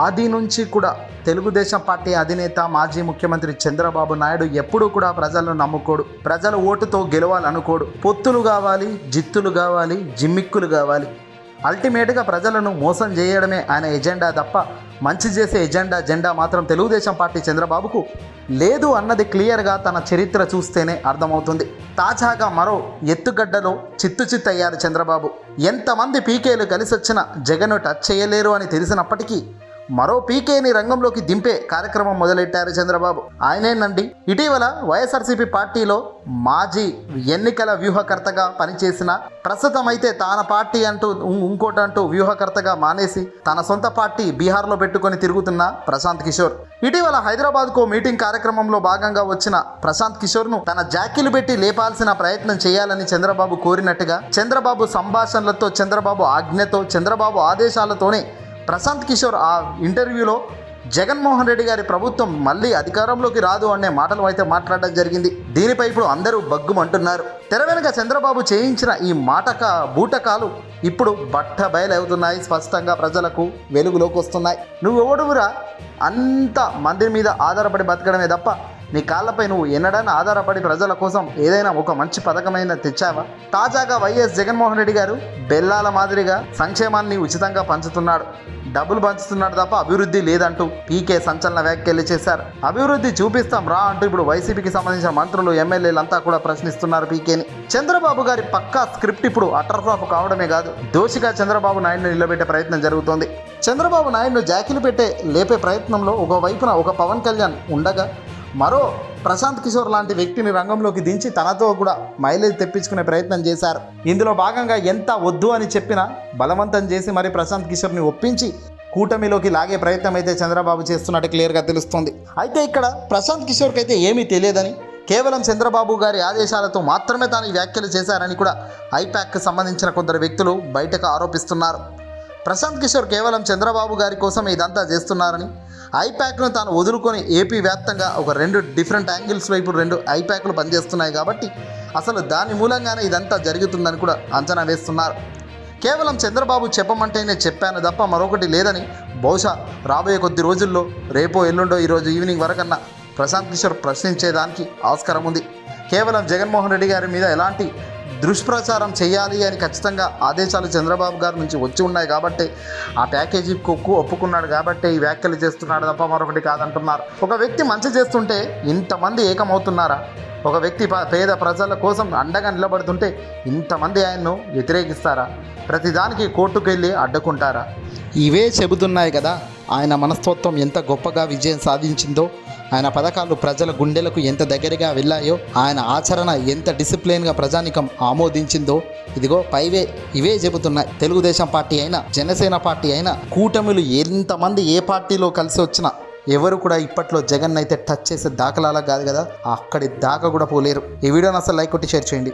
ఆది నుంచి కూడా తెలుగుదేశం పార్టీ అధినేత మాజీ ముఖ్యమంత్రి చంద్రబాబు నాయుడు ఎప్పుడూ కూడా ప్రజలను నమ్ముకోడు, ప్రజల ఓటుతో గెలవాలనుకోడు. పొత్తులు కావాలి, జిత్తులు కావాలి, జిమ్మిక్కులు కావాలి. అల్టిమేట్గా ప్రజలను మోసం చేయడమే ఆయన ఎజెండా తప్ప మంచి చేసే జెండా మాత్రం తెలుగుదేశం పార్టీ చంద్రబాబుకు లేదు అన్నది క్లియర్గా తన చరిత్ర చూస్తేనే అర్థమవుతుంది. తాజాగా మరో ఎత్తుగడ్డలో చిత్తయ్యారు చంద్రబాబు. ఎంతమంది పీకేలు కలిసి వచ్చినా జగన్ టచ్ చేయలేరు అని తెలిసినప్పటికీ మరో పీకేని రంగంలోకి దింపే కార్యక్రమం మొదలెట్టారు చంద్రబాబు. ఆయనేనండి ఇటీవల వైఎస్ఆర్సీపీ పార్టీలో మాజీ ఎన్నికల వ్యూహకర్తగా పనిచేసిన, ప్రస్తుతం అయితే తన పార్టీ అంటూ ఇంకోటంటూ వ్యూహకర్తగా మానేసి తన సొంత పార్టీ బీహార్లో పెట్టుకొని తిరుగుతున్న ప్రశాంత్ కిషోర్. ఇటీవల హైదరాబాద్కు మీటింగ్ కార్యక్రమంలో భాగంగా వచ్చిన ప్రశాంత్ కిషోర్ను తన జాకీలు పెట్టి లేపాల్సిన ప్రయత్నం చేయాలని చంద్రబాబు కోరినట్టుగా, చంద్రబాబు సంభాషణలతో, చంద్రబాబు ఆజ్ఞతో, చంద్రబాబు ఆదేశాలతోనే ప్రశాంత్ కిషోర్ ఆ ఇంటర్వ్యూలో జగన్మోహన్ రెడ్డి గారి ప్రభుత్వం మళ్ళీ అధికారంలోకి రాదు అనే మాటలు అయితే మాట్లాడడం జరిగింది. దీనిపై ఇప్పుడు అందరూ బగ్గుమంటున్నారు. తెర వెనుక చంద్రబాబు చేయించిన ఈ బూటకాలు ఇప్పుడు బట్ట బయలవుతున్నాయి. స్పష్టంగా ప్రజలకు వెలుగులోకి వస్తున్నాయి. నువ్వు ఎవడువురా అంత మంది మీద ఆధారపడి బతకడమే తప్ప నీ కాళ్ళపై నువ్వు ఎన్నడైనా ఆధారపడి ప్రజల కోసం ఏదైనా ఒక మంచి పథకమైన తెచ్చావా? తాజాగా వైఎస్ జగన్మోహన్ రెడ్డి గారు బెల్లాల మాదిరిగా సంక్షేమాన్ని ఉచితంగా పంచుతున్నాడు, డబ్బులు పంచుతున్నాడు తప్ప అభివృద్ధి లేదంటూ పీకే సంచలన వ్యాఖ్యలు చేశారు. అభివృద్ధి చూపిస్తాం రా అంటూ ఇప్పుడు వైసీపీకి సంబంధించిన మంత్రులు, ఎమ్మెల్యేలంతా కూడా ప్రశ్నిస్తున్నారు పీకేని. చంద్రబాబు గారి పక్కా స్క్రిప్ట్ ఇప్పుడు అటర్ఫ్లాప్ కావడమే కాదు, దోషిగా చంద్రబాబు నాయుడును నిలబెట్టే ప్రయత్నం జరుగుతోంది. చంద్రబాబు నాయుడును జాకీలు లేపే ప్రయత్నంలో ఒకవైపున ఒక పవన్ కళ్యాణ్ ఉండగా మరో ప్రశాంత్ కిషోర్ లాంటి వ్యక్తిని రంగంలోకి దించి తనతో కూడా మైలేజ్ తెప్పించుకునే ప్రయత్నం చేశారు. ఇందులో భాగంగా ఎంత వద్దు అని చెప్పినా బలవంతం చేసి మరి ప్రశాంత్ కిషోర్ని ఒప్పించి కూటమిలోకి లాగే ప్రయత్నం అయితే చంద్రబాబు చేస్తున్నట్టు క్లియర్గా తెలుస్తుంది. అయితే ఇక్కడ ప్రశాంత్ కిషోర్కి అయితే ఏమీ తెలియదని, కేవలం చంద్రబాబు గారి ఆదేశాలతో మాత్రమే తాను ఈ వ్యాఖ్యలు చేశారని కూడా ఐపాక్కి సంబంధించిన కొందరు వ్యక్తులు బయటకు ఆరోపిస్తున్నారు. ప్రశాంత్ కిషోర్ కేవలం చంద్రబాబు గారి కోసం ఇదంతా చేస్తున్నారని, ఐపాక్ను తాను వదులుకొని ఏపీ వ్యాప్తంగా ఒక 2 డిఫరెంట్ యాంగిల్స్లో ఇప్పుడు 2 ఐపాక్లు పనిచేస్తున్నాయి కాబట్టి అసలు దాని మూలంగానే ఇదంతా జరుగుతుందని కూడా అంచనా వేస్తున్నారు. కేవలం చంద్రబాబు చెప్పమంటేనే చెప్పాను తప్ప మరొకటి లేదని బహుశా రాబోయే కొద్ది రోజుల్లో రేపో ఎల్లుండో ఈరోజు ఈవినింగ్ వరకన్నా ప్రశాంత్ కిషోర్ ప్రశ్నించేదానికి ఆస్కారం ఉంది. కేవలం జగన్మోహన్ రెడ్డి గారి మీద ఎలాంటి దుష్ప్రచారం చేయాలి అని ఖచ్చితంగా ఆదేశాలు చంద్రబాబు గారి నుంచి వచ్చి ఉన్నాయి కాబట్టి ఆ ప్యాకేజీ ఒప్పుకున్నాడు కాబట్టి ఈ వ్యాఖ్యలు చేస్తున్నాడు తప్ప మరొకటి కాదంటున్నారు. ఒక వ్యక్తి మంచి చేస్తుంటే ఇంతమంది ఏకమవుతున్నారా? ఒక వ్యక్తి పేద ప్రజల కోసం అండగా నిలబడుతుంటే ఇంతమంది ఆయన్ను వ్యతిరేకిస్తారా? ప్రతిదానికి కోర్టుకు వెళ్ళి అడ్డుకుంటారా? ఇవే చెబుతున్నాయి కదా ఆయన మనస్తత్వం ఎంత గొప్పగా విజయం సాధించిందో, ఆయన పథకాలు ప్రజల గుండెలకు ఎంత దగ్గరగా వెళ్ళాయో, ఆయన ఆచరణ ఎంత డిసిప్లిన్గా ప్రజానికం ఆమోదించిందో ఇదిగో ఇవే చెబుతున్నాయి. తెలుగుదేశం పార్టీ అయినా, జనసేన పార్టీ అయినా, కూటమిలు ఎంతమంది ఏ పార్టీలో కలిసి వచ్చినా ఎవరు కూడా ఇప్పట్లో జగన్ అయితే టచ్ చేసే దాఖలాలా కాదు కదా, అక్కడి దాకా కూడా పోలేరు. ఈ వీడియోని అసలు లైక్ కొట్టి షేర్ చేయండి.